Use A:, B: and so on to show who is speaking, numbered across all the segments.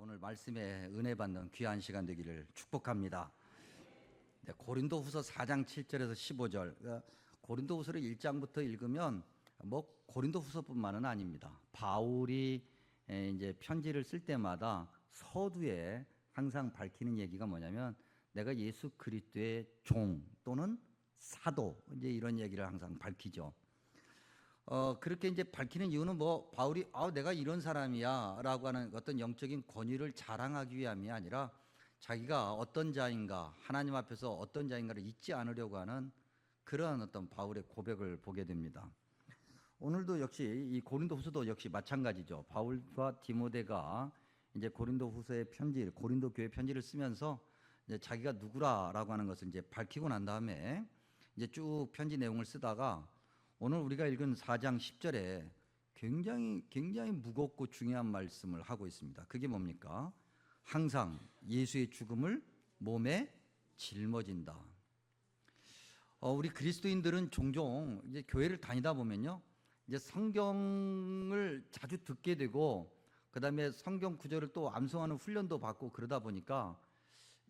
A: 오늘 말씀에 은혜 받는 귀한 시간 되기를 축복합니다. 네, 고린도후서 4장 7절에서 15절. 고린도후서를 1장부터 읽으면 뭐 고린도후서뿐만은 아닙니다. 바울이 이제 편지를 쓸 때마다 서두에 항상 밝히는 얘기가 뭐냐면 내가 예수 그리스도의 종 또는 사도 이제 이런 얘기를 항상 밝히죠. 그렇게 이제 밝히는 이유는 뭐 바울이 내가 이런 사람이야 라고 하는 어떤 영적인 권위를 자랑하기 위함이 아니라 자기가 어떤 자인가, 하나님 앞에서 어떤 자인가를 잊지 않으려고 하는 그러한 어떤 바울의 고백을 보게 됩니다. 오늘도 역시 이 고린도후서도 역시 마찬가지죠. 바울과 디모데가 이제 고린도후서의 편지, 고린도 교회 편지를 쓰면서 이제 자기가 누구라라고 하는 것을 이제 밝히고 난 다음에 이제 쭉 편지 내용을 쓰다가 오늘 우리가 읽은 4장 10절에 굉장히 무겁고 중요한 말씀을 하고 있습니다. 그게 뭡니까? 항상 예수의 죽음을 몸에 짊어진다. 우리 그리스도인들은 종종 이제 교회를 다니다 보면요, 이제 성경을 자주 듣게 되고, 그 다음에 성경 구절을 또 암송하는 훈련도 받고 그러다 보니까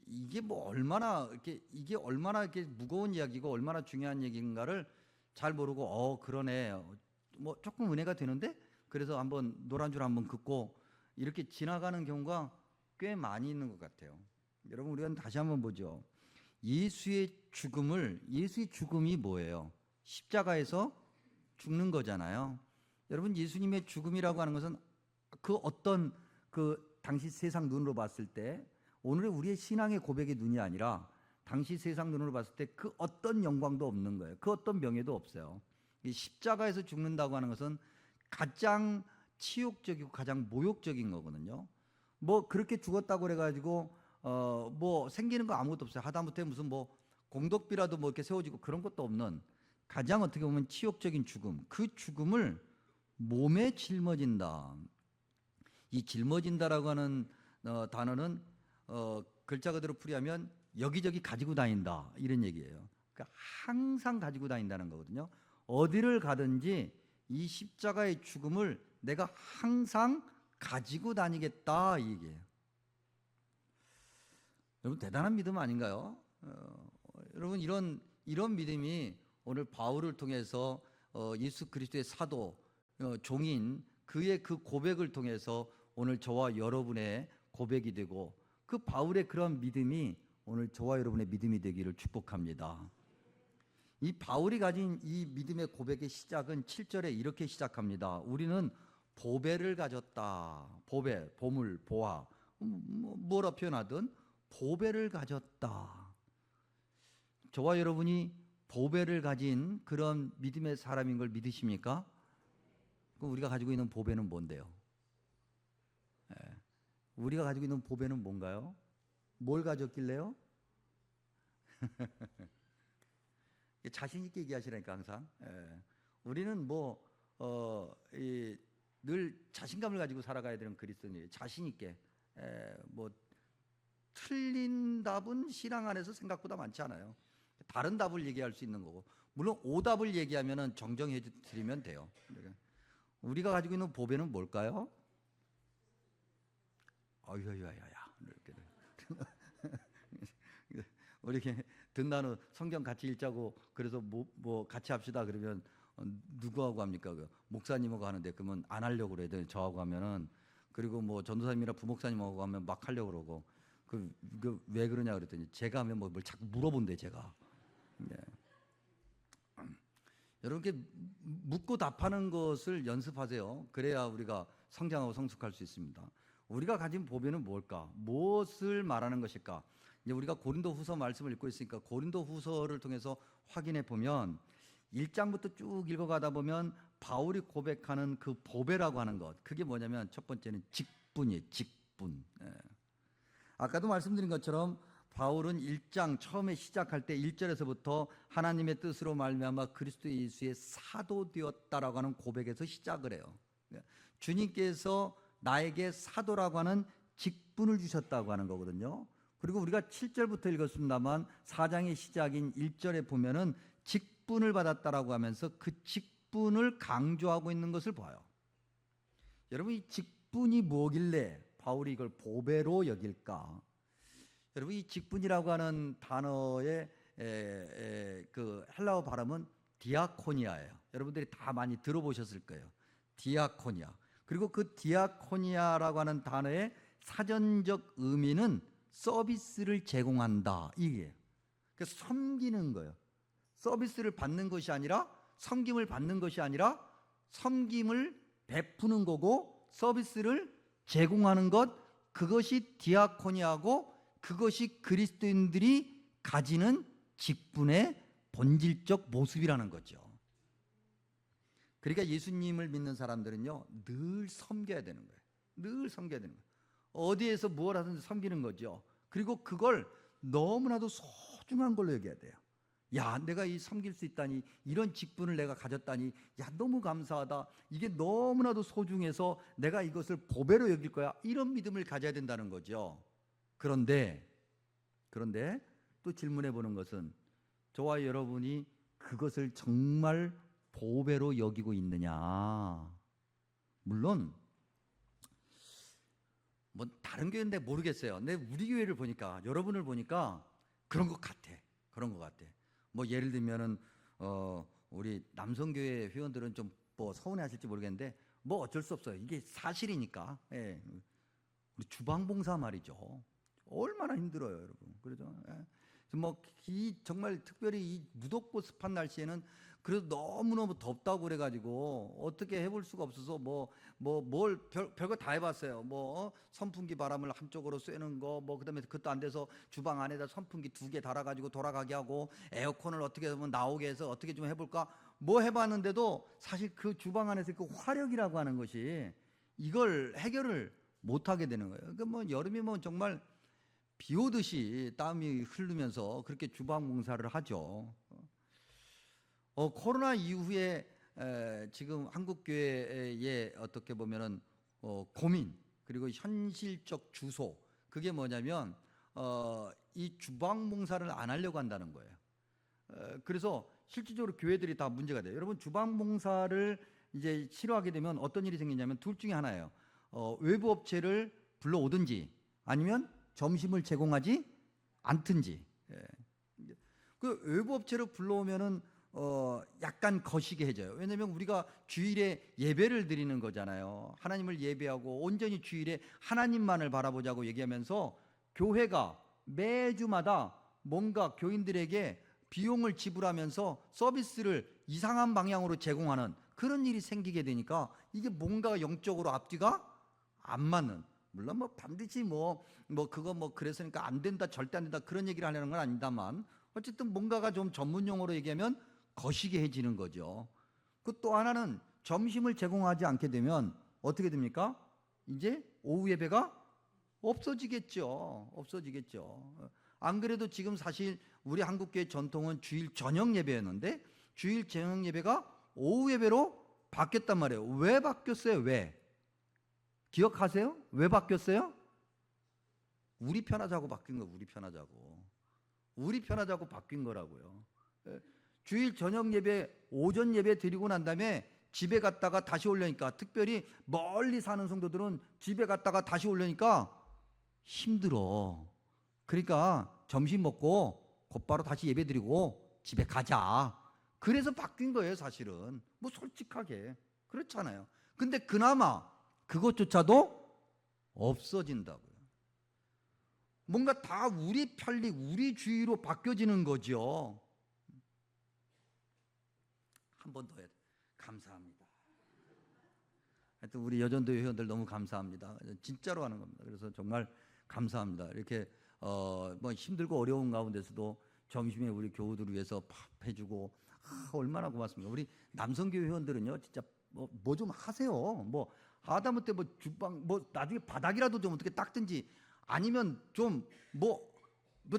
A: 이게 이게 얼마나 이렇게 무거운 이야기고 얼마나 중요한 얘기인가를 잘 모르고 그러네, 뭐 조금 은혜가 되는데 그래서 한번 노란 줄 한번 긋고 이렇게 지나가는 경우가 꽤 많이 있는 것 같아요. 여러분, 우리가 다시 한번 보죠. 예수의 죽음이 뭐예요? 십자가에서 죽는 거잖아요. 여러분, 예수님의 죽음이라고 하는 것은 그 어떤 당시 세상 눈으로 봤을 때, 오늘의 우리의 신앙의 고백의 눈이 아니라 당시 세상 눈으로 봤을 때 그 어떤 영광도 없는 거예요. 그 어떤 명예도 없어요. 이 십자가에서 죽는다고 하는 것은 가장 치욕적이고 가장 모욕적인 거거든요. 뭐 그렇게 죽었다고 그래가지고 뭐 생기는 거 아무것도 없어요. 하다못해 무슨 뭐 공덕비라도 뭐 이렇게 세워지고 그런 것도 없는 가장 어떻게 보면 치욕적인 죽음. 그 죽음을 몸에 짊어진다. 이 짊어진다라고 하는 단어는 글자 그대로 풀이하면 여기저기 가지고 다닌다 이런 얘기예요. 그러니까 항상 가지고 다닌다는 거거든요. 어디를 가든지 이 십자가의 죽음을 내가 항상 가지고 다니겠다 이 얘기예요. 여러분, 대단한 믿음 아닌가요? 여러분, 이런 믿음이 오늘 바울을 통해서 예수 그리스도의 사도 종인 그의 그 고백을 통해서 오늘 저와 여러분의 고백이 되고, 그 바울의 그런 믿음이 오늘 저와 여러분의 믿음이 되기를 축복합니다. 이 바울이 가진 이 믿음의 고백의 시작은 7절에 이렇게 시작합니다. 우리는 보배를 가졌다. 보배, 보물, 보화, 뭐라 표현하든 보배를 가졌다. 저와 여러분이 보배를 가진 그런 믿음의 사람인 걸 믿으십니까? 그럼 우리가 가지고 있는 보배는 뭔데요? 우리가 가지고 있는 보배는 뭔가요? 뭘 가졌길래요? 자신 있게 얘기하시라니까 항상. 우리는 늘 자신감을 가지고 살아가야 되는 그리스도인이에요. 자신 있게. 뭐 틀린 답은 신앙 안에서 생각보다 많지 않아요. 다른 답을 얘기할 수 있는 거고, 물론 오답을 얘기하면은 정정해 드리면 돼요. 우리가 가지고 있는 보배는 뭘까요? 어여여여야 이렇게 우리 듣나는 성경 같이 읽자고 그래서 뭐 같이 합시다 그러면 누구하고 합니까? 목사님하고 하는데 그러면 안 하려고 그래야 돼. 저하고 하면은. 그리고 뭐 전도사님이나 부목사님하고 하면 막 하려고 그러고 왜 그러냐 그랬더니 제가 하면 뭘 자꾸 물어본대 제가. 네. 여러분께 묻고 답하는 것을 연습하세요. 그래야 우리가 성장하고 성숙할 수 있습니다. 우리가 가진 보배는 뭘까? 무엇을 말하는 것일까? 이제 우리가 고린도후서 말씀을 읽고 있으니까 고린도후서를 통해서 확인해 보면 1장부터 쭉 읽어가다 보면 바울이 고백하는 그 보배라고 하는 것, 그게 뭐냐면 첫 번째는 직분이에요. 직분. 아까도 말씀드린 것처럼 바울은 1장 처음에 시작할 때 1절에서부터 하나님의 뜻으로 말미암아 그리스도 예수의 사도 되었다라고 하는 고백에서 시작을 해요. 주님께서 나에게 사도라고 하는 직분을 주셨다고 하는 거거든요. 그리고 우리가 7절부터 읽었습니다만 4장의 시작인 1절에 보면은 직분을 받았다라고 하면서 그 직분을 강조하고 있는 것을 봐요. 여러분, 이 직분이 뭐길래 바울이 이걸 보배로 여길까? 여러분, 이 직분이라고 하는 단어의 그 헬라어 발음은 디아코니아예요. 여러분들이 다 많이 들어보셨을 거예요. 디아코니아. 그리고 그 디아코니아라고 하는 단어의 사전적 의미는 서비스를 제공한다, 이게요. 그래서 섬기는 거예요. 서비스를 받는 것이 아니라, 섬김을 받는 것이 아니라 섬김을 베푸는 거고 서비스를 제공하는 것, 그것이 디아코니아고 그것이 그리스도인들이 가지는 직분의 본질적 모습이라는 거죠. 그러니까 예수님을 믿는 사람들은요, 늘 섬겨야 되는 거예요. 늘 섬겨야 되는 거예요. 어디에서 무엇 하든지 섬기는 거죠. 그리고 그걸 너무나도 소중한 걸로 여겨야 돼요. 야, 내가 이 섬길 수 있다니, 이런 직분을 내가 가졌다니, 야, 너무 감사하다. 이게 너무나도 소중해서 내가 이것을 보배로 여길 거야. 이런 믿음을 가져야 된다는 거죠. 그런데 또 질문해 보는 것은, 저와 여러분이 그것을 정말 보배로 여기고 있느냐? 물론 뭐 다른 교회인데 모르겠어요. 근데 우리 교회를 보니까, 여러분을 보니까 그런 것 같아. 그런 것 같아. 뭐 예를 들면은 우리 남성교회 회원들은 좀 뭐 서운해하실지 모르겠는데 뭐 어쩔 수 없어요. 이게 사실이니까. 예. 우리 주방봉사 말이죠. 얼마나 힘들어요, 여러분. 그렇죠? 예. 뭐 이 정말 특별히 이 무덥고 습한 날씨에는 그래도 너무너무 덥다고 그래가지고 어떻게 해볼 수가 없어서 뭘 별거 다 해봤어요. 선풍기 바람을 한쪽으로 쐬는 거, 그다음에 그것도 안 돼서 주방 안에다 선풍기 2개 달아가지고 돌아가게 하고, 에어컨을 어떻게 하면 나오게 해서 어떻게 좀 해볼까, 뭐 해봤는데도 사실 그 주방 안에서 그 화력이라고 하는 것이 이걸 해결을 못하게 되는 거예요. 그러니까 뭐 여름이면 정말 비 오듯이 땀이 흐르면서 그렇게 주방 봉사를 하죠. 코로나 이후에 지금 한국 교회의 어떻게 보면은 고민, 그리고 현실적 주소, 그게 뭐냐면 이 주방 봉사를 안 하려고 한다는 거예요. 그래서 실질적으로 교회들이 다 문제가 돼요. 여러분, 주방 봉사를 이제 싫어하게 되면 어떤 일이 생기냐면 둘 중에 하나예요. 외부 업체를 불러오든지 아니면 점심을 제공하지 않든지. 그 외부 업체를 불러오면은 약간 거시게 해져요. 왜냐하면 우리가 주일에 예배를 드리는 거잖아요. 하나님을 예배하고 온전히 주일에 하나님만을 바라보자고 얘기하면서 교회가 매주마다 뭔가 교인들에게 비용을 지불하면서 서비스를 이상한 방향으로 제공하는 그런 일이 생기게 되니까 이게 뭔가 영적으로 앞뒤가 안 맞는, 물론 반드시 그거 그랬으니까 안 된다, 절대 안 된다, 그런 얘기를 하려는 건 아닙니다만, 어쨌든 뭔가가 좀 전문 용어로 얘기하면 거시기해지는 거죠. 그 또 하나는 점심을 제공하지 않게 되면 어떻게 됩니까? 이제 오후 예배가 없어지겠죠. 안 그래도 지금 사실 우리 한국교회 전통은 주일 저녁 예배였는데 주일 저녁 예배가 오후 예배로 바뀌었단 말이에요. 왜 바뀌었어요? 왜? 기억하세요? 왜 바뀌었어요? 우리 편하자고 바뀐 거예요. 우리 편하자고 바뀐 거라고요. 주일 저녁 예배, 오전 예배 드리고 난 다음에 집에 갔다가 다시 오려니까, 특별히 멀리 사는 성도들은 집에 갔다가 다시 오려니까 힘들어. 그러니까 점심 먹고 곧바로 다시 예배 드리고 집에 가자. 그래서 바뀐 거예요, 사실은. 솔직하게. 그렇잖아요. 근데 그나마 그것조차도 없어진다고요. 뭔가 다 우리 편리, 우리 주의로 바뀌어지는 거죠. 한 번 더 해야 돼. 감사합니다. 하여튼 우리 여전도 회원들 너무 감사합니다. 진짜로 하는 겁니다. 그래서 정말 감사합니다. 이렇게 힘들고 어려운 가운데서도 점심에 우리 교우들을 위해서 밥 해주고, 얼마나 고맙습니다. 우리 남성교회 회원들은요, 진짜 뭐 좀 하세요. 하다못해 주방 나중에 바닥이라도 좀 어떻게 닦든지, 아니면 좀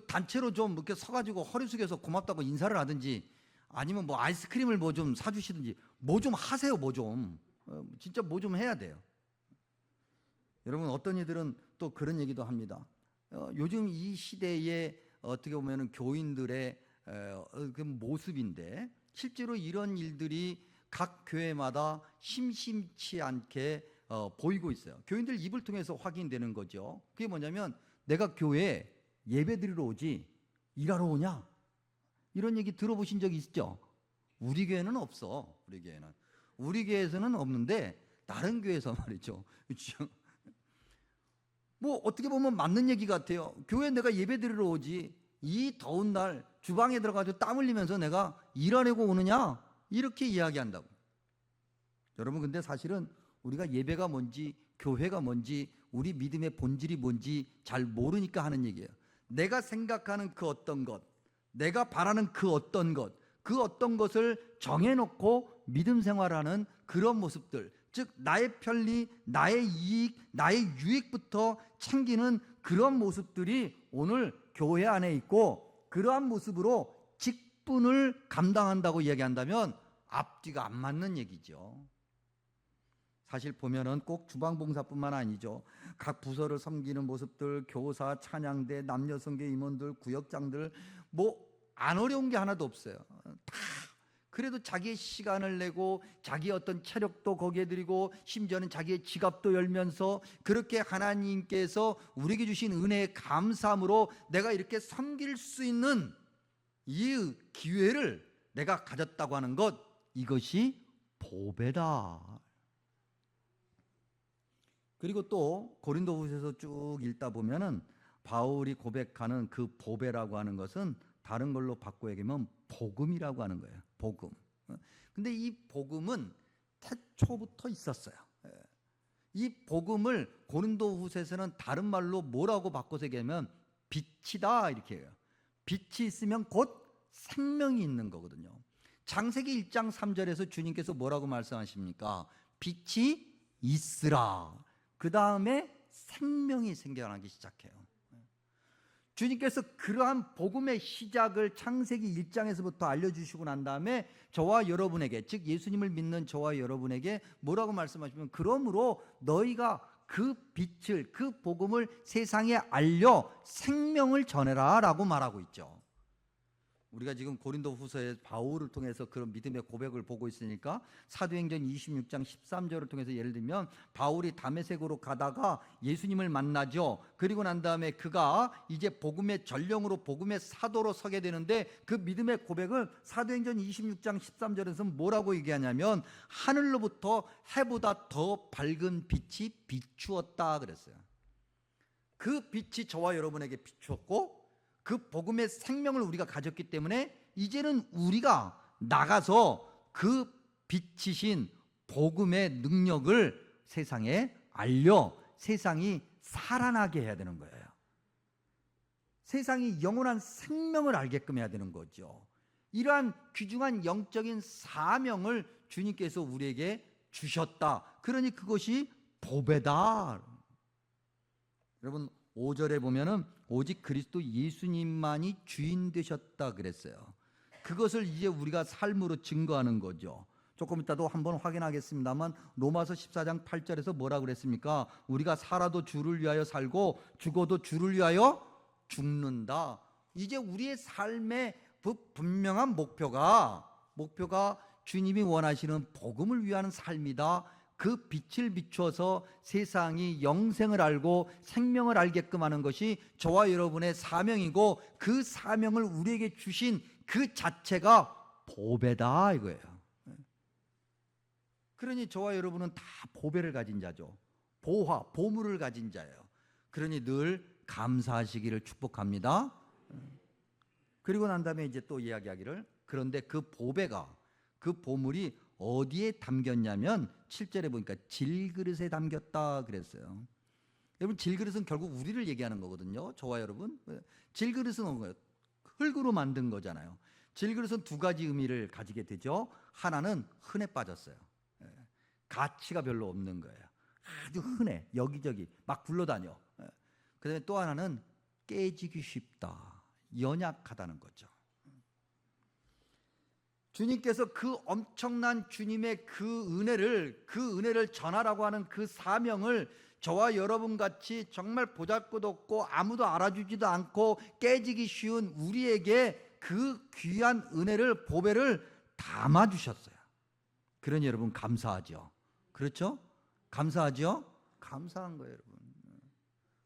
A: 단체로 좀 이렇게 서가지고 허리 숙여서 고맙다고 인사를 하든지, 아니면 아이스크림을 좀 사주시든지, 좀 하세요. 진짜 좀 해야 돼요. 여러분, 어떤 이들은 또 그런 얘기도 합니다. 요즘 이 시대에 어떻게 보면 교인들의 그 모습인데, 실제로 이런 일들이 각 교회마다 심심치 않게 보이고 있어요. 교인들 입을 통해서 확인되는 거죠. 그게 뭐냐면 내가 교회에 예배 드리러 오지 일하러 오냐? 이런 얘기 들어보신 적 있죠? 우리 교회는 없어. 우리 교회에서는 없는데 다른 교회에서 말이죠. 뭐 어떻게 보면 맞는 얘기 같아요. 교회 내가 예배 드리러 오지 이 더운 날 주방에 들어가서 땀 흘리면서 내가 일하려고 오느냐? 이렇게 이야기한다고. 여러분, 근데 사실은 우리가 예배가 뭔지 교회가 뭔지 우리 믿음의 본질이 뭔지 잘 모르니까 하는 얘기예요. 내가 생각하는 그 어떤 것, 내가 바라는 그 어떤 것, 그 어떤 것을 정해놓고 믿음 생활하는 그런 모습들, 즉 나의 편리, 나의 이익, 나의 유익부터 챙기는 그런 모습들이 오늘 교회 안에 있고, 그러한 모습으로 직분을 감당한다고 이야기한다면 앞뒤가 안 맞는 얘기죠. 사실 보면은 꼭 주방봉사뿐만 아니죠. 각 부서를 섬기는 모습들, 교사, 찬양대, 남녀성교 임원들, 구역장들, 뭐 안 어려운 게 하나도 없어요. 다 그래도 자기의 시간을 내고 자기의 어떤 체력도 거기에 드리고 심지어는 자기의 지갑도 열면서 그렇게 하나님께서 우리에게 주신 은혜의 감사함으로 내가 이렇게 섬길 수 있는 이 기회를 내가 가졌다고 하는 것, 이것이 보배다. 그리고 또 고린도후서에서 쭉 읽다 보면은 바울이 고백하는 그 보배라고 하는 것은 다른 걸로 바꿔 얘기하면 복음이라고 하는 거예요. 복음. 근데 이 복음은 태초부터 있었어요. 이 복음을 고린도후서에서는 다른 말로 뭐라고 바꿔서 얘기하면 빛이다 이렇게 해요. 빛이 있으면 곧 생명이 있는 거거든요. 창세기 1장 3절에서 주님께서 뭐라고 말씀하십니까? 빛이 있으라. 그 다음에 생명이 생겨나기 시작해요. 주님께서 그러한 복음의 시작을 창세기 1장에서부터 알려주시고 난 다음에 저와 여러분에게, 즉 예수님을 믿는 저와 여러분에게 뭐라고 말씀하시면, 그러므로 너희가 그 빛을, 그 복음을 세상에 알려 생명을 전해라 라고 말하고 있죠. 우리가 지금 고린도후서의 바울을 통해서 그런 믿음의 고백을 보고 있으니까 사도행전 26장 13절을 통해서 예를 들면 바울이 다메섹으로 가다가 예수님을 만나죠. 그리고 난 다음에 그가 이제 복음의 전령으로 복음의 사도로 서게 되는데 그 믿음의 고백을 사도행전 26장 13절에서 뭐라고 얘기하냐면 하늘로부터 해보다 더 밝은 빛이 비추었다 그랬어요. 그 빛이 저와 여러분에게 비추었고 그 복음의 생명을 우리가 가졌기 때문에 이제는 우리가 나가서 그 빛이신 복음의 능력을 세상에 알려 세상이 살아나게 해야 되는 거예요. 세상이 영원한 생명을 알게끔 해야 되는 거죠. 이러한 귀중한 영적인 사명을 주님께서 우리에게 주셨다. 그러니 그것이 보배다. 여러분 5절에 보면은 오직 그리스도 예수님만이 주인 되셨다 그랬어요. 그것을 이제 우리가 삶으로 증거하는 거죠. 조금 이따도 한번 확인하겠습니다만 로마서 14장 8절에서 뭐라고 그랬습니까? 우리가 살아도 주를 위하여 살고 죽어도 주를 위하여 죽는다. 이제 우리의 삶의 분명한 목표가 주님이 원하시는 복음을 위한 삶이다. 그 빛을 비추어서 세상이 영생을 알고 생명을 알게끔 하는 것이 저와 여러분의 사명이고 그 사명을 우리에게 주신 그 자체가 보배다 이거예요. 그러니 저와 여러분은 다 보배를 가진 자죠. 보물을 가진 자예요. 그러니 늘 감사하시기를 축복합니다. 그리고 난 다음에 이제 또 이야기하기를, 그런데 그 보배가, 그 보물이 어디에 담겼냐면 7절에 보니까 질그릇에 담겼다 그랬어요. 여러분 질그릇은 결국 우리를 얘기하는 거거든요. 저와 여러분. 질그릇은 뭐예요? 흙으로 만든 거잖아요. 질그릇은 두 가지 의미를 가지게 되죠. 하나는 흔해 빠졌어요. 가치가 별로 없는 거예요. 아주 흔해, 여기저기 막 굴러다녀. 그 다음에 또 하나는 깨지기 쉽다, 연약하다는 거죠. 주님께서 그 엄청난 주님의 그 은혜를 전하라고 하는 그 사명을 저와 여러분같이 정말 보잘것없고 아무도 알아주지도 않고 깨지기 쉬운 우리에게 그 귀한 은혜를, 보배를 담아주셨어요. 그러니 여러분 감사하죠. 그렇죠? 감사하죠? 감사한 거예요, 여러분.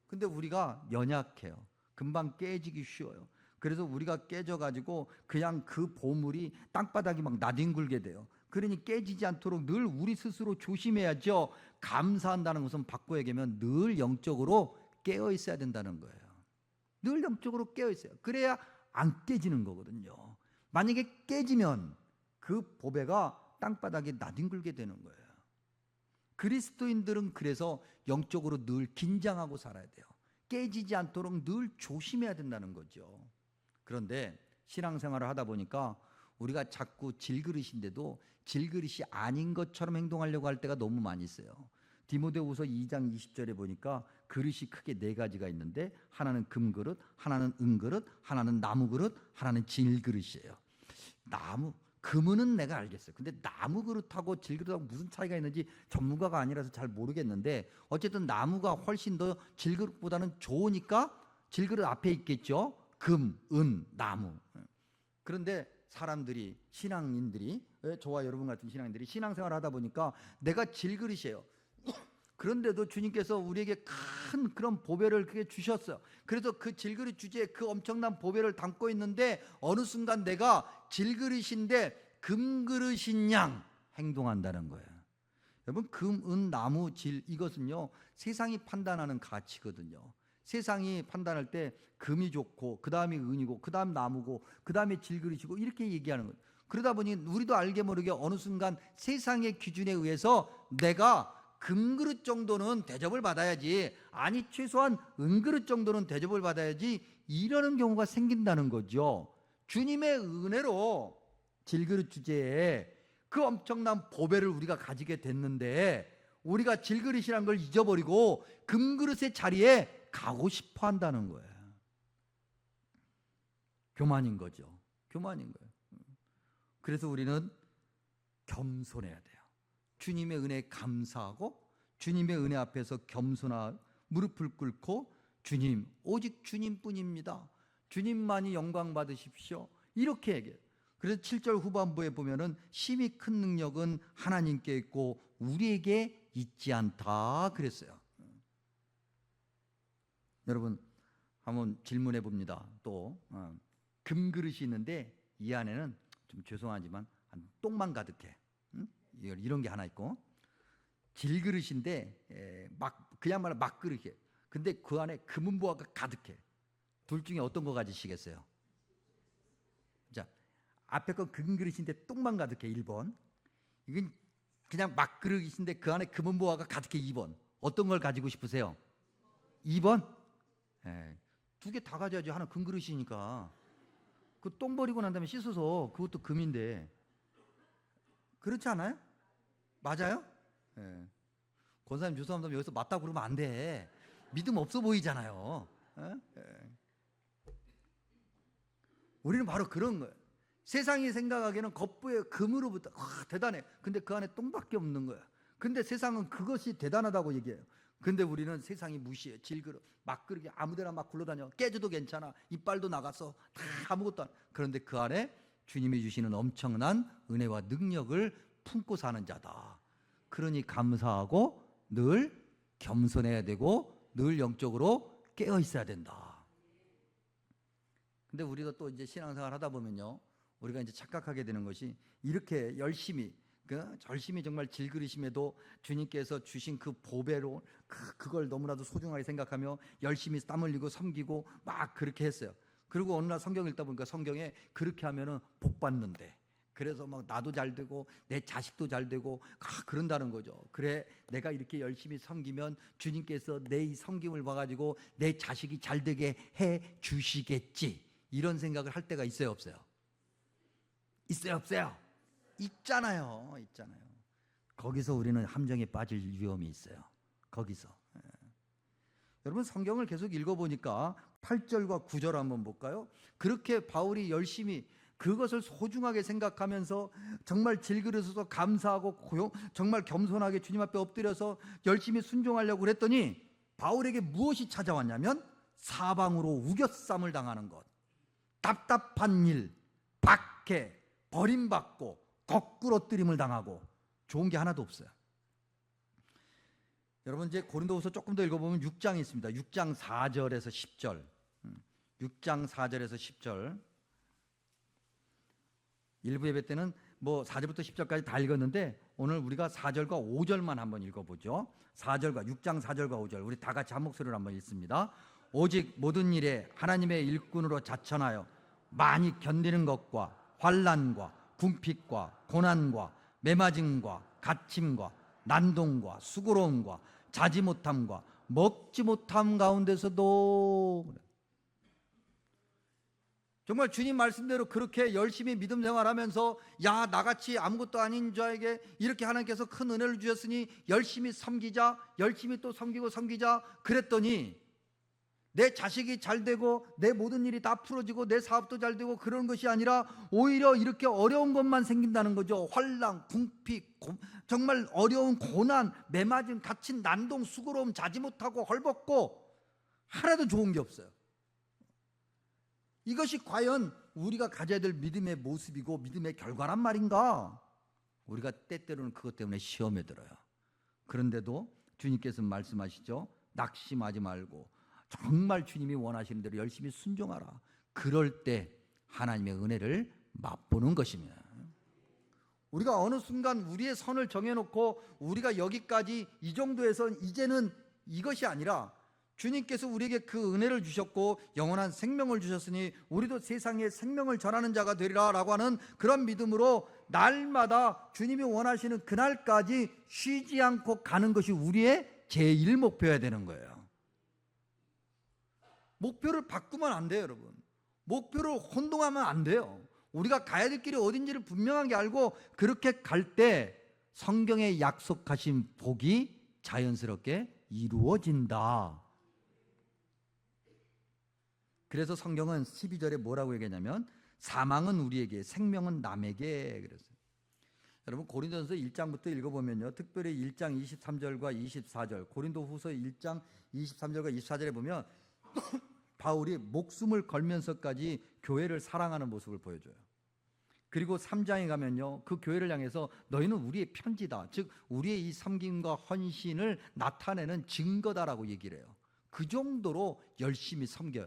A: 근데 우리가 연약해요. 금방 깨지기 쉬워요. 그래서 우리가 깨져가지고 그냥 그 보물이 땅바닥이 막 나뒹굴게 돼요. 그러니 깨지지 않도록 늘 우리 스스로 조심해야죠. 감사한다는 것은 바꿔 얘기하면 늘 영적으로 깨어 있어야 된다는 거예요. 늘 영적으로 깨어 있어요. 그래야 안 깨지는 거거든요. 만약에 깨지면 그 보배가 땅바닥에 나뒹굴게 되는 거예요. 그리스도인들은 그래서 영적으로 늘 긴장하고 살아야 돼요. 깨지지 않도록 늘 조심해야 된다는 거죠. 그런데 신앙생활을 하다 보니까 우리가 자꾸 질그릇인데도 질그릇이 아닌 것처럼 행동하려고 할 때가 너무 많이 있어요. 디모데후서 2장 20절에 보니까 그릇이 크게 4가지가 있는데 하나는 금그릇, 하나는 은그릇, 하나는 나무그릇, 하나는 질그릇이에요. 금은 내가 알겠어요. 근데 나무 그릇하고 질그릇하고 무슨 차이가 있는지 전문가가 아니라서 잘 모르겠는데 어쨌든 나무가 훨씬 더 질그릇보다는 좋으니까 질그릇 앞에 있겠죠. 금, 은, 나무. 그런데 사람들이, 신앙인들이, 저와 여러분 같은 신앙인들이 신앙생활을 하다 보니까 내가 질그릇이에요. 그런데도 주님께서 우리에게 큰 그런 보배를 그게 주셨어요. 그래서 그 질그릇 주제에 그 엄청난 보배를 담고 있는데 어느 순간 내가 질그릇인데 금그릇인 양 행동한다는 거예요. 여러분, 금, 은, 나무, 질, 이것은요 세상이 판단하는 가치거든요. 세상이 판단할 때 금이 좋고 그 다음이 은이고 그 다음 나무고 그 다음에 질그릇이고 이렇게 얘기하는 거예요. 그러다 보니 우리도 알게 모르게 어느 순간 세상의 기준에 의해서 내가 금그릇 정도는 대접을 받아야지, 아니 최소한 은그릇 정도는 대접을 받아야지, 이러는 경우가 생긴다는 거죠. 주님의 은혜로 질그릇 주제에 그 엄청난 보배를 우리가 가지게 됐는데 우리가 질그릇이란 걸 잊어버리고 금그릇의 자리에 가고 싶어 한다는 거예요. 교만인 거죠. 교만인 거예요. 그래서 우리는 겸손해야 돼요. 주님의 은혜에 감사하고 주님의 은혜 앞에서 겸손한 무릎을 꿇고 주님, 오직 주님뿐입니다. 주님만이 영광 받으십시오. 이렇게 얘기해요. 그래서 7절 후반부에 보면은 심히 큰 능력은 하나님께 있고 우리에게 있지 않다 그랬어요. 여러분 한번 질문해 봅니다. 또 금그릇이 있는데 이 안에는 좀 죄송하지만 똥만 가득해. 이런 게 하나 있고, 질그릇인데 그야말로 막그릇이에요. 근데 그 안에 금은보화가 가득해. 둘 중에 어떤 거 가지시겠어요? 자, 앞에 건 금그릇인데 똥만 가득해 1번. 이건 그냥 막그릇인데 그 안에 금은보화가 가득해 2번. 어떤 걸 가지고 싶으세요? 2번? 두 개 다 가져야지. 하나 금그릇이니까. 그 똥 버리고 난 다음에 씻어서 그것도 금인데. 그렇지 않아요? 맞아요? 예. 권사님 죄송합니다. 여기서 맞다고 그러면 안 돼. 믿음 없어 보이잖아요. 우리는 바로 그런 거예요. 세상이 생각하기에는 겉부에 금으로부터 대단해. 근데 그 안에 똥밖에 없는 거야. 근데 세상은 그것이 대단하다고 얘기해요. 근데 우리는 세상이 무시해. 질그릇, 막그릇이 아무데나 막 굴러다녀. 깨져도 괜찮아. 이빨도 나갔어. 다 아무것도 안. 그런데 그 안에 주님이 주시는 엄청난 은혜와 능력을 품고 사는 자다. 그러니 감사하고 늘 겸손해야 되고 늘 영적으로 깨어 있어야 된다. 근데 우리가 또 이제 신앙생활 하다 보면요, 우리가 이제 착각하게 되는 것이 이렇게 열심히 정말 질그릇임에도 주님께서 주신 그 보배로 그걸 너무나도 소중하게 생각하며 열심히 땀 흘리고 섬기고 막 그렇게 했어요. 그리고 어느 날 성경 읽다 보니까 성경에 그렇게 하면은 복 받는데, 그래서 막 나도 잘 되고 내 자식도 잘 되고 그런다는 거죠. 그래, 내가 이렇게 열심히 섬기면 주님께서 내 이 섬김을 봐가지고 내 자식이 잘 되게 해 주시겠지, 이런 생각을 할 때가 있어요, 없어요? 있어요, 없어요? 있잖아요. 거기서 우리는 함정에 빠질 위험이 있어요. 거기서. 여러분 성경을 계속 읽어보니까 8절과 9절 한번 볼까요? 그렇게 바울이 열심히 그것을 소중하게 생각하면서 정말 질그릇에서 감사하고 정말 겸손하게 주님 앞에 엎드려서 열심히 순종하려고 그랬더니 바울에게 무엇이 찾아왔냐면 사방으로 우겨쌈을 당하는 것, 답답한 일, 박해, 버림받고 거꾸로 뜨림을 당하고, 좋은 게 하나도 없어요. 여러분 이제 고린도후서 조금 더 읽어보면 6장이 있습니다. 6장 4절에서 10절. 6장 4절에서 10절. 일부 예배 때는 뭐 4절부터 10절까지 다 읽었는데 오늘 우리가 4절과 5절만 한번 읽어보죠. 4절과 6장 4절과 5절 우리 다 같이 한 목소리로 한번 읽습니다. 오직 모든 일에 하나님의 일꾼으로 자천하여 많이 견디는 것과 환난과 궁핍과 고난과 매맞음과 갇힘과 난동과 수고로움과 자지 못함과 먹지 못함 가운데서도 정말 주님 말씀대로 그렇게 열심히 믿음 생활하면서 야 나같이 아무것도 아닌 자에게 이렇게 하나님께서 큰 은혜를 주셨으니 열심히 섬기자, 열심히 또 섬기자 그랬더니 내 자식이 잘 되고 내 모든 일이 다 풀어지고 내 사업도 잘 되고 그런 것이 아니라 오히려 이렇게 어려운 것만 생긴다는 거죠. 환난, 궁핍, 정말 어려운 고난, 매맞음, 갇힌 난동, 수고로움, 자지 못하고 헐벗고 하나도 좋은 게 없어요. 이것이 과연 우리가 가져야 될 믿음의 모습이고 믿음의 결과란 말인가? 우리가 때때로는 그것 때문에 시험에 들어요. 그런데도 주님께서 말씀하시죠. 낙심하지 말고 정말 주님이 원하시는 대로 열심히 순종하라. 그럴 때 하나님의 은혜를 맛보는 것입니다. 우리가 어느 순간 우리의 선을 정해놓고 우리가 여기까지 이 정도에서 이제는 이것이 아니라 주님께서 우리에게 그 은혜를 주셨고 영원한 생명을 주셨으니 우리도 세상에 생명을 전하는 자가 되리라 라고 하는 그런 믿음으로 날마다 주님이 원하시는 그날까지 쉬지 않고 가는 것이 우리의 제일 목표여야 되는 거예요. 목표를 바꾸면 안 돼요, 여러분. 목표를 혼동하면 안 돼요. 우리가 가야 될 길이 어딘지를 분명하게 알고 그렇게 갈 때 성경에 약속하신 복이 자연스럽게 이루어진다. 그래서 성경은 12절에 뭐라고 얘기하냐면 사망은 우리에게 생명은 남에게 그랬어요. 여러분 고린도전서 1장부터 읽어보면요, 특별히 1장 23절과 24절, 고린도후서 1장 23절과 24절에 보면 바울이 목숨을 걸면서까지 교회를 사랑하는 모습을 보여줘요. 그리고 3장에 가면요, 그 교회를 향해서 너희는 우리의 편지다, 즉 우리의 이 섬김과 헌신을 나타내는 증거다라고 얘기를 해요. 그 정도로 열심히 섬겨요.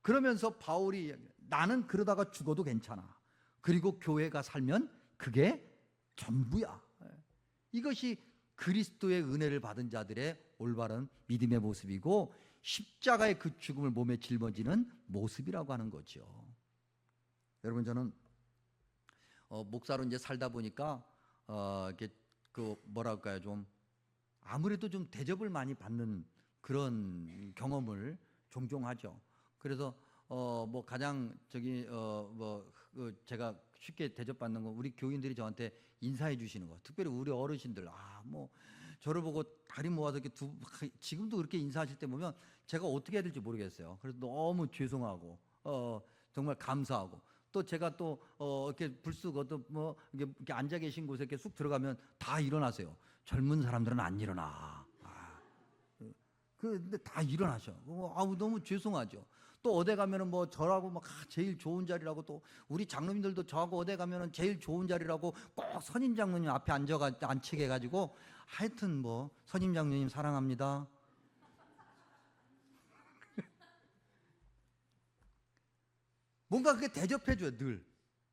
A: 그러면서 바울이 나는 그러다가 죽어도 괜찮아, 그리고 교회가 살면 그게 전부야. 이것이 그리스도의 은혜를 받은 자들의 올바른 믿음의 모습이고 십자가의 그 죽음을 몸에 짊어지는 모습이라고 하는 거죠. 여러분 저는 목사로 이제 살다 보니까 이렇게 그 뭐랄까요, 좀 아무래도 좀 대접을 많이 받는 그런 경험을 종종 하죠. 그래서 뭐 가장 제가 쉽게 대접받는 건 우리 교인들이 저한테 인사해 주시는 거. 특별히 우리 어르신들 뭐 저를 보고 다리 모아서 이렇게 지금도 그렇게 인사하실 때 보면 제가 어떻게 해야 될지 모르겠어요. 그래서 너무 죄송하고 정말 감사하고, 또 제가 또 이렇게 불쑥 뭐 이렇게 앉아 계신 곳에 이렇게 쑥 들어가면 다 일어나세요. 젊은 사람들은 안 일어나. 근데 다 일어나셔. 너무 죄송하죠. 또 어디 가면은 뭐 저라고 막 제일 좋은 자리라고, 또 우리 장로님들도 저하고 어디 가면은 제일 좋은 자리라고 꼭 선임 장로님 앞에 앉히게 해가지고, 하여튼 뭐 선임 장로님 사랑합니다. 뭔가 그게 대접해줘요.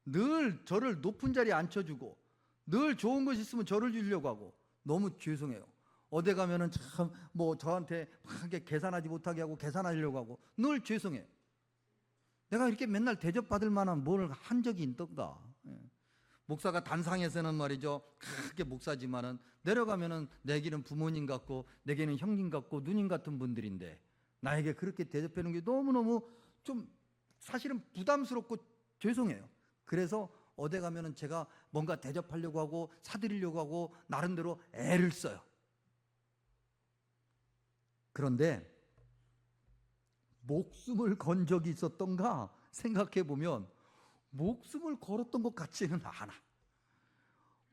A: 늘 저를 높은 자리에 앉혀주고 늘 좋은 것이 있으면 저를 주려고 하고. 너무 죄송해요. 어디 가면은 참 뭐 저한테 막 계산하지 못하게 하고 계산하려고 하고 늘 죄송해요. 내가 이렇게 맨날 대접받을 만한 뭘 한 적이 있던가. 목사가 단상에서는 말이죠, 크게 목사지만은 내려가면은 내게는 부모님 같고 내게는 형님 같고 누님 같은 분들인데 나에게 그렇게 대접하는 게 너무너무 좀 사실은 부담스럽고 죄송해요. 그래서 어디 가면은 제가 뭔가 대접하려고 하고 사드리려고 하고 나름대로 애를 써요. 그런데 목숨을 건 적이 있었던가 생각해 보면 목숨을 걸었던 것 같지는 않아.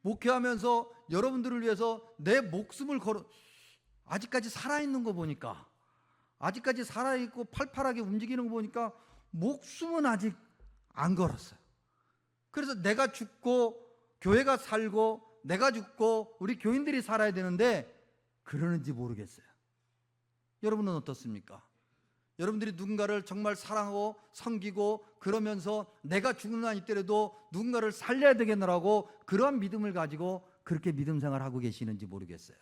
A: 목회하면서 여러분들을 위해서 내 목숨을 아직까지 살아있는 거 보니까, 아직까지 살아있고 팔팔하게 움직이는 거 보니까 목숨은 아직 안 걸었어요. 그래서 내가 죽고 교회가 살고 내가 죽고 우리 교인들이 살아야 되는데 그러는지 모르겠어요. 여러분은 어떻습니까? 여러분들이 누군가를 정말 사랑하고 섬기고 그러면서 내가 죽는 한 있더라도 누군가를 살려야 되겠노라고 그러한 믿음을 가지고 그렇게 믿음 생활하고 계시는지 모르겠어요.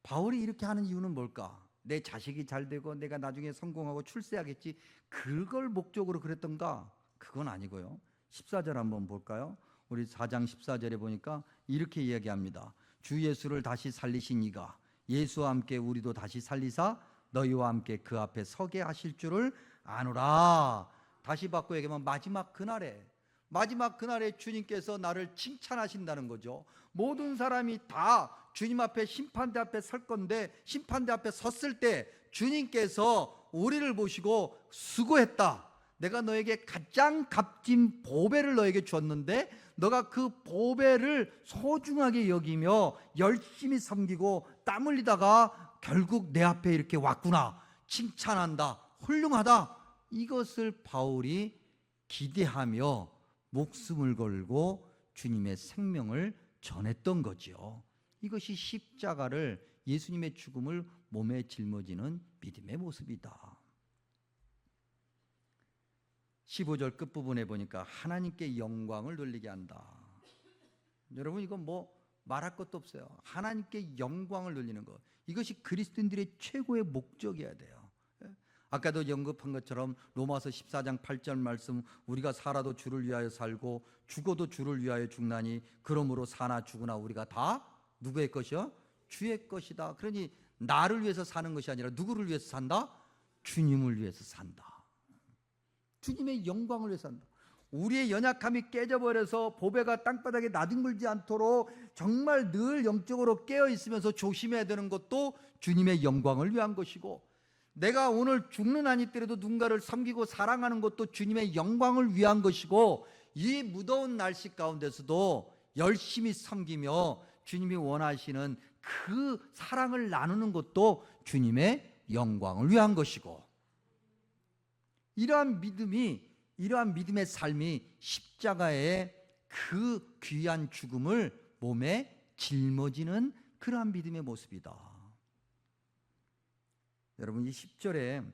A: 바울이 이렇게 하는 이유는 뭘까? 내 자식이 잘 되고 내가 나중에 성공하고 출세하겠지, 그걸 목적으로 그랬던가? 그건 아니고요. 14절 한번 볼까요? 우리 4장 14절에 보니까 이렇게 이야기합니다. 주 예수를 다시 살리신 이가 예수와 함께 우리도 다시 살리사 너희와 함께 그 앞에 서게 하실 줄을 아노라. 다시 바꿔 얘기하면 마지막 그날에 주님께서 나를 칭찬하신다는 거죠. 모든 사람이 다 주님 앞에 심판대 앞에 설 건데, 심판대 앞에 섰을 때 주님께서 우리를 보시고 수고했다, 내가 너에게 가장 값진 보배를 너에게 줬는데 너가 그 보배를 소중하게 여기며 열심히 섬기고 땀 흘리다가 결국 내 앞에 이렇게 왔구나, 칭찬한다, 훌륭하다. 이것을 바울이 기대하며 목숨을 걸고 주님의 생명을 전했던 거죠. 이것이 십자가를, 예수님의 죽음을 몸에 짊어지는 믿음의 모습이다. 15절 끝부분에 보니까 하나님께 영광을 돌리게 한다. 여러분, 이건 뭐 말할 것도 없어요. 하나님께 영광을 돌리는 것, 이것이 그리스도인들의 최고의 목적이어야 돼요. 아까도 언급한 것처럼 로마서 14장 8절 말씀, 우리가 살아도 주를 위하여 살고 죽어도 주를 위하여 죽나니 그러므로 사나 죽으나 우리가 다 누구의 것이요? 주의 것이다. 그러니 나를 위해서 사는 것이 아니라 누구를 위해서 산다? 주님을 위해서 산다. 주님의 영광을 위해서 산다. 우리의 연약함이 깨져버려서 보배가 땅바닥에 나뒹굴지 않도록 정말 늘 영적으로 깨어있으면서 조심해야 되는 것도 주님의 영광을 위한 것이고, 내가 오늘 죽는 한이 있더라도 누군가를 섬기고 사랑하는 것도 주님의 영광을 위한 것이고, 이 무더운 날씨 가운데서도 열심히 섬기며 주님이 원하시는 그 사랑을 나누는 것도 주님의 영광을 위한 것이고, 이러한 믿음의 삶이 십자가의 그 귀한 죽음을 몸에 짊어지는 그러한 믿음의 모습이다. 여러분, 이 10절에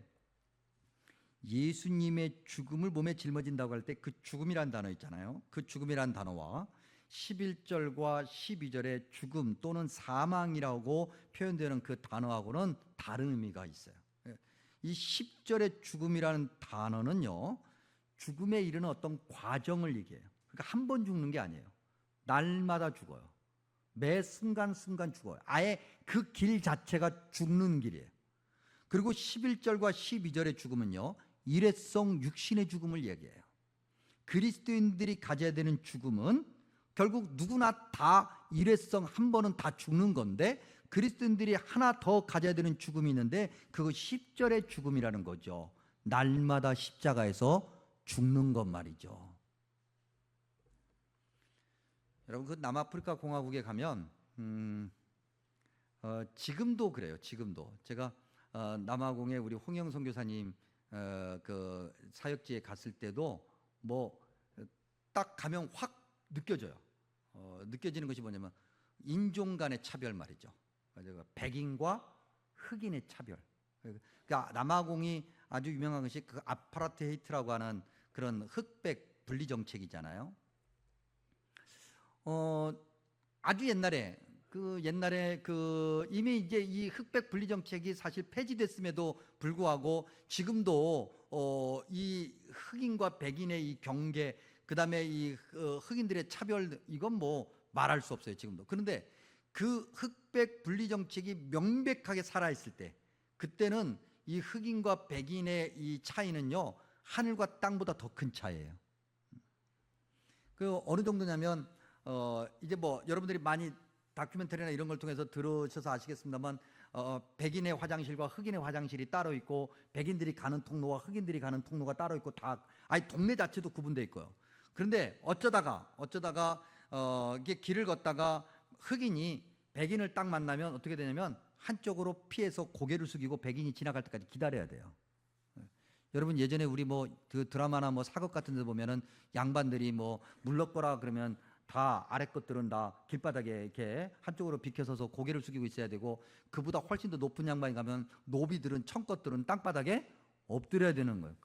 A: 예수님의 죽음을 몸에 짊어진다고 할 때 그 죽음이란 단어 있잖아요. 그 죽음이란 단어와 11절과 12절의 죽음 또는 사망이라고 표현되는 그 단어하고는 다른 의미가 있어요. 이 10절의 죽음이라는 단어는요, 죽음에 이르는 어떤 과정을 얘기해요. 그러니까 한 번 죽는 게 아니에요. 날마다 죽어요. 매 순간순간 죽어요. 아예 그 길 자체가 죽는 길이에요. 그리고 11절과 12절의 죽음은요, 일회성 육신의 죽음을 얘기해요. 그리스도인들이 가져야 되는 죽음은 결국 누구나 다 일회성 한 번은 다 죽는 건데, 그리스도인들이 하나 더 가져야 되는 죽음이 있는데 그거 10절의 죽음이라는 거죠. 날마다 십자가에서 죽는 것 말이죠. 여러분, 그 남아프리카 공화국에 가면 지금도 그래요. 지금도 제가 남아공에 우리 홍영 선교사님 그 사역지에 갔을 때도 뭐 딱 가면 확 느껴져요. 느껴지는 것이 뭐냐면 인종 간의 차별 말이죠. 백인과 흑인의 차별. 그러니까 남아공이 아주 유명한 것이 그 아파르테이트라고 하는 그런 흑백 분리 정책이잖아요. 아주 옛날에 이미 이제 이 흑백 분리 정책이 사실 폐지됐음에도 불구하고 지금도 이 흑인과 백인의 이 경계, 그다음에 이 흑인들의 차별, 이건 뭐 말할 수 없어요, 지금도. 그런데 그 흑백 분리 정책이 명백하게 살아있을 때, 그때는 이 흑인과 백인의 이 차이는요, 하늘과 땅보다 더 큰 차이예요. 그 어느 정도냐면 이제 뭐 여러분들이 많이 다큐멘터리나 이런 걸 통해서 들으셔서 아시겠습니다만, 백인의 화장실과 흑인의 화장실이 따로 있고, 백인들이 가는 통로와 흑인들이 가는 통로가 따로 있고, 다 아예 동네 자체도 구분되어 있고요. 그런데 어쩌다가 이게 길을 걷다가 흑인이 백인을 딱 만나면 어떻게 되냐면 한쪽으로 피해서 고개를 숙이고 백인이 지나갈 때까지 기다려야 돼요. 여러분, 예전에 우리 뭐 그 드라마나 뭐 사극 같은 데 보면은 양반들이 뭐 물러거라 그러면 다 아래 것들은 다 길바닥에 이렇게 한쪽으로 비켜서서 고개를 숙이고 있어야 되고, 그보다 훨씬 더 높은 양반이 가면 노비들은 청것들은 땅바닥에 엎드려야 되는 거예요.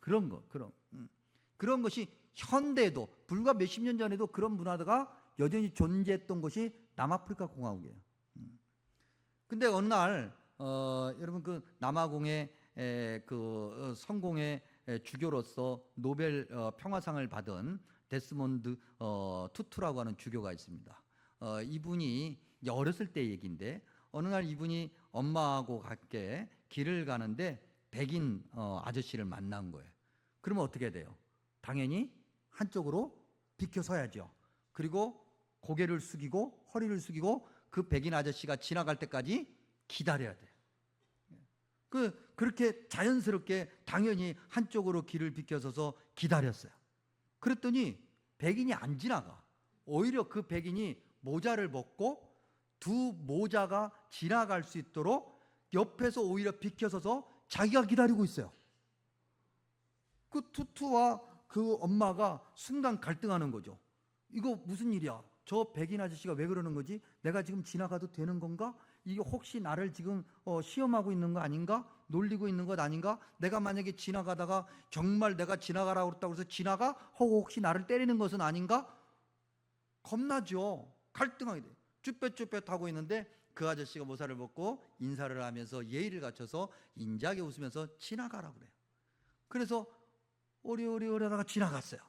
A: 그런 것이 현대에도 불과 몇십 년 전에도 그런 문화가 여전히 존재했던 것이 남아프리카 공화국이에요. 근데 어느 날 여러분 그 남아공의 성공의 주교로서 노벨 평화상을 받은 데스몬드 투투라고 하는 주교가 있습니다. 이분이 이제 어렸을 때 얘기인데, 어느 날 이분이 엄마하고 함께 길을 가는데 백인 아저씨를 만난 거예요. 그러면 어떻게 돼요? 당연히 한쪽으로 비켜 서야죠. 그리고 고개를 숙이고 허리를 숙이고 그 백인 아저씨가 지나갈 때까지 기다려야 돼요. 그렇게 자연스럽게 당연히 한쪽으로 길을 비켜서서 기다렸어요. 그랬더니 백인이 안 지나가. 오히려 그 백인이 모자를 벗고 두 모자가 지나갈 수 있도록 옆에서 오히려 비켜서서 자기가 기다리고 있어요. 그 투투와 그 엄마가 순간 갈등하는 거죠. 이거 무슨 일이야? 저 백인 아저씨가 왜 그러는 거지? 내가 지금 지나가도 되는 건가? 이게 혹시 나를 지금 시험하고 있는 거 아닌가? 놀리고 있는 것 아닌가? 내가 만약에 지나가다가 정말 내가 지나가라고 그랬다고 해서 지나가? 혹시 나를 때리는 것은 아닌가? 겁나죠. 갈등하게 돼요. 쭈뼛쭈뼛 하고 있는데 그 아저씨가 모자를 벗고 인사를 하면서 예의를 갖춰서 인자하게 웃으면서 지나가라고 그래요. 그래서 오리오리 하다가 지나갔어요.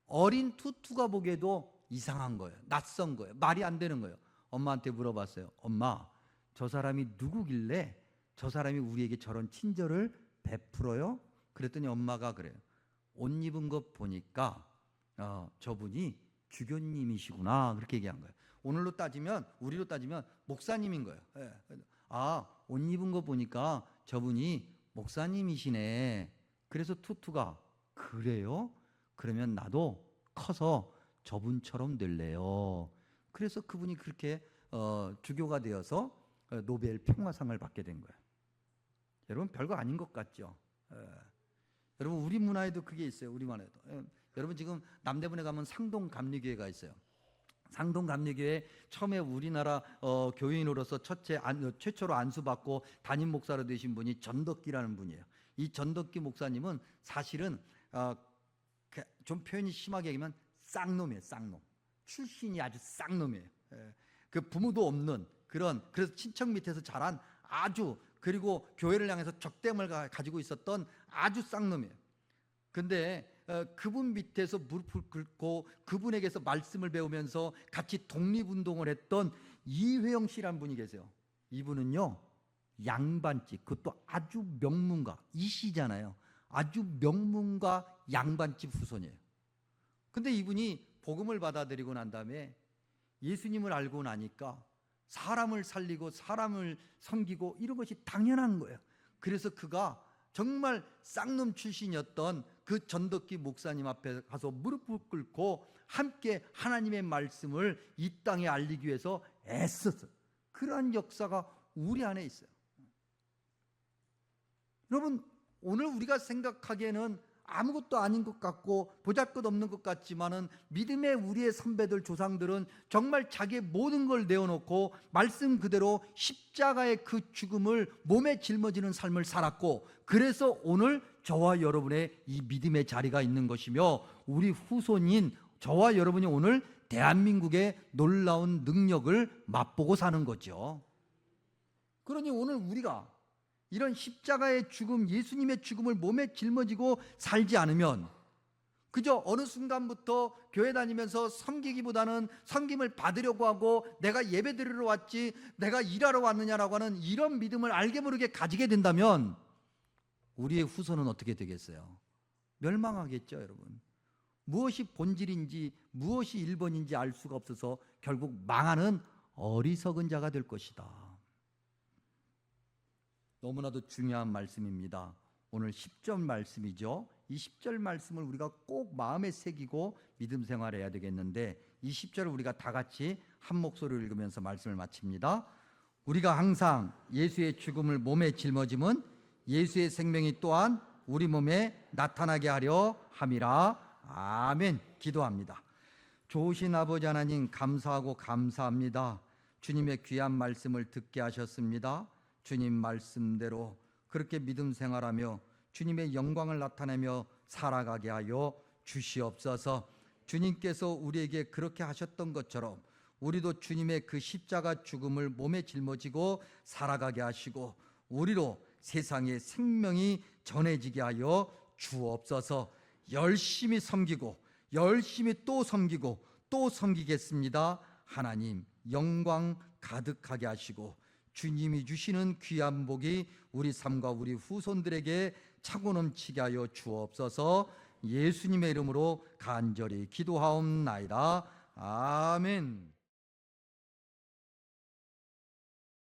A: 어린 투투가 보기에도 이상한 거예요. 낯선 거예요. 말이 안 되는 거예요. 엄마한테 물어봤어요. 엄마, 저 사람이 누구길래 저 사람이 우리에게 저런 친절을 베풀어요? 그랬더니 엄마가 그래요. 옷 입은 것 보니까 저분이 주교님이시구나, 그렇게 얘기한 거예요. 오늘로 따지면, 우리로 따지면 목사님인 거예요. 예. 옷 입은 거 보니까 저분이 목사님이시네. 그래서 투투가 그래요? 그러면 나도 커서 저분처럼 될래요. 그래서 그분이 그렇게 주교가 되어서 노벨 평화상을 받게 된 거예요. 여러분 별거 아닌 것 같죠? 여러분 우리 문화에도 그게 있어요. 우리 문화에도. 여러분 지금 남대문에 가면 상동 감리교회가 있어요. 상동 감리교회 처음에 우리나라 교인으로서 최초로 안수받고 담임 목사로 되신 분이 전덕기라는 분이에요. 이 전덕기 목사님은 사실은 좀 표현이 심하게 얘기하면 쌍놈이에요. 쌍놈. 출신이 아주 쌍놈이에요. 그 부모도 없는 그래서 친척 밑에서 자란 아주, 그리고 교회를 향해서 적대감을 가지고 있었던 아주 쌍놈이에요. 근데 그분 밑에서 무릎을 꿇고 그분에게서 말씀을 배우면서 같이 독립운동을 했던 이회영 씨라는 분이 계세요. 이분은요 양반집, 그것도 아주 명문가, 이씨잖아요. 아주 명문가 양반집 후손이에요. 근데 이분이 복음을 받아들이고 난 다음에 예수님을 알고 나니까 사람을 살리고 사람을 섬기고 이런 것이 당연한 거예요. 그래서 그가 정말 쌍놈 출신이었던 그 전덕기 목사님 앞에 가서 무릎을 꿇고 함께 하나님의 말씀을 이 땅에 알리기 위해서 애썼어요. 그러한 역사가 우리 안에 있어요. 여러분 오늘 우리가 생각하기에는 아무것도 아닌 것 같고 보잘것없는 것 같지만은 믿음의 우리의 선배들, 조상들은 정말 자기의 모든 걸 내어놓고 말씀 그대로 십자가의 그 죽음을 몸에 짊어지는 삶을 살았고, 그래서 오늘 저와 여러분의 이 믿음의 자리가 있는 것이며, 우리 후손인 저와 여러분이 오늘 대한민국의 놀라운 능력을 맛보고 사는 거죠. 그러니 오늘 우리가 이런 십자가의 죽음, 예수님의 죽음을 몸에 짊어지고 살지 않으면 그저 어느 순간부터 교회 다니면서 섬기기보다는 섬김을 받으려고 하고 내가 예배 드리러 왔지 내가 일하러 왔느냐라고 하는 이런 믿음을 알게 모르게 가지게 된다면 우리의 후손은 어떻게 되겠어요? 멸망하겠죠, 여러분. 무엇이 본질인지 무엇이 1번인지 알 수가 없어서 결국 망하는 어리석은 자가 될 것이다. 너무나도 중요한 말씀입니다. 오늘 10절 말씀이죠. 이 10절 말씀을 우리가 꼭 마음에 새기고 믿음 생활해야 되겠는데, 이 10절을 우리가 다 같이 한 목소리로 읽으면서 말씀을 마칩니다. 우리가 항상 예수의 죽음을 몸에 짊어짐은 예수의 생명이 또한 우리 몸에 나타나게 하려 함이라. 아멘. 기도합니다. 좋으신 아버지 하나님, 감사하고 감사합니다. 주님의 귀한 말씀을 듣게 하셨습니다. 주님 말씀대로 그렇게 믿음 생활하며 주님의 영광을 나타내며 살아가게 하여 주시옵소서. 주님께서 우리에게 그렇게 하셨던 것처럼 우리도 주님의 그 십자가 죽음을 몸에 짊어지고 살아가게 하시고 우리로 세상에 생명이 전해지게 하여 주옵소서. 열심히 섬기고 열심히 또 섬기고 또 섬기겠습니다. 하나님 영광 가득하게 하시고 주님이 주시는 귀한 복이 우리 삶과 우리 후손들에게 차고 넘치게 하여 주옵소서. 예수님의 이름으로 간절히 기도하옵나이다. 아멘.